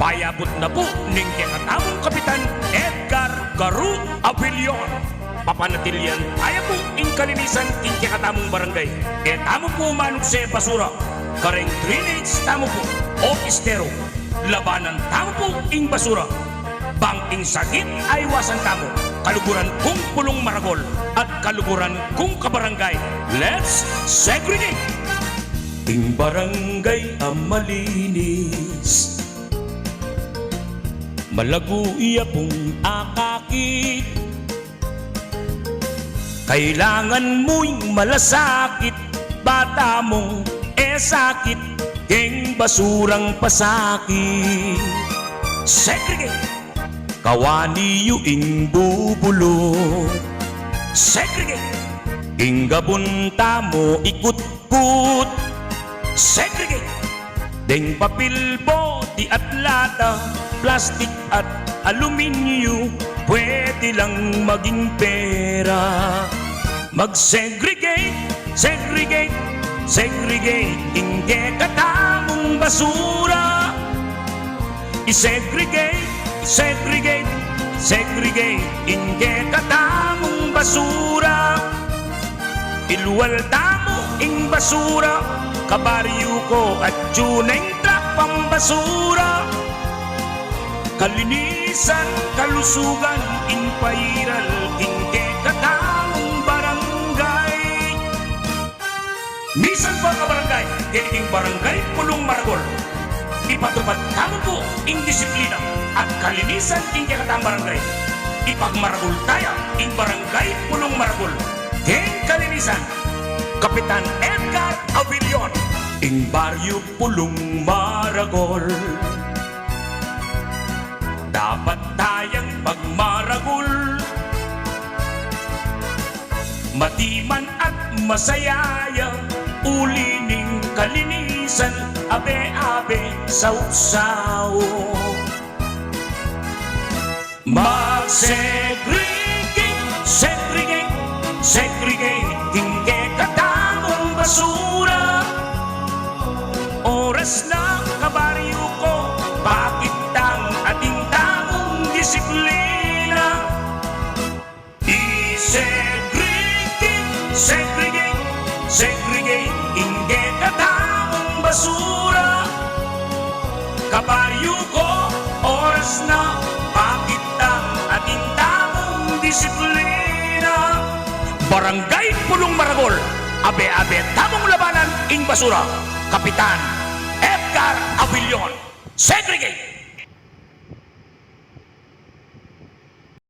Payabot na po ning katamong Kapitan Edgar Garu Abilion. Papanatilyan tayo po ing kalinisan king katamong barangay. E tamo po manong sa basura. Kareng drainage tamo po o istero. Labanan tamo po ing basura. Bangking sakit ay wasan tamo. Kaluguran kung pulong maragol at kaluguran kung kabarangay. Let's segregate! Ing barangay ang malinis, malaguya pong akakit. Kailangan mo'y malasakit, bata mong sakit, king basurang pasakit. Segregate! Kawani ing bubulong. Segregate! Ing gabon tamo ikut-kut. Segregate! Deng papel, bote at lata, plastik at aluminyo, pwede lang maging pera. Mag-segregate, segregate, segregate, hindi katamong basura. I-segregate, segregate, segregate, hindi katamong basura. Iluwal tamo ing basura, kabaryo ko at tuneng truck pambasura. Kalinisan, kalusugan, ing pairal, hindi katamong barangay. Misan pa ka barangay, ing barangay Pulong Maragol. Ipatupad tamo po ing disiplina at kalinisan ing katamong barangay. Ipagmaragol tayo ing barangay Pulong Maragol. King kalinisan, Kapitan Edgar Abilion, ing baryo Pulong Maragol. Dapat tayang pagmaragol, matiman at masayaya, ulining kalinisan, abe-abe saw-saw. Mag-segregate, segregate, segregate, hindi katamong basura. Oras na kabaryo ko, bakit ang ating tamong disiplina? I-segregate, segregate, segregate, hindi katamong basura. Kabaryo ko, oras na, bakit ang ating tamong disiplina? Barangay Pulong Maragol, abe-abe tamong labanan ing basura. Kapitan Edgar Abilion, segregate!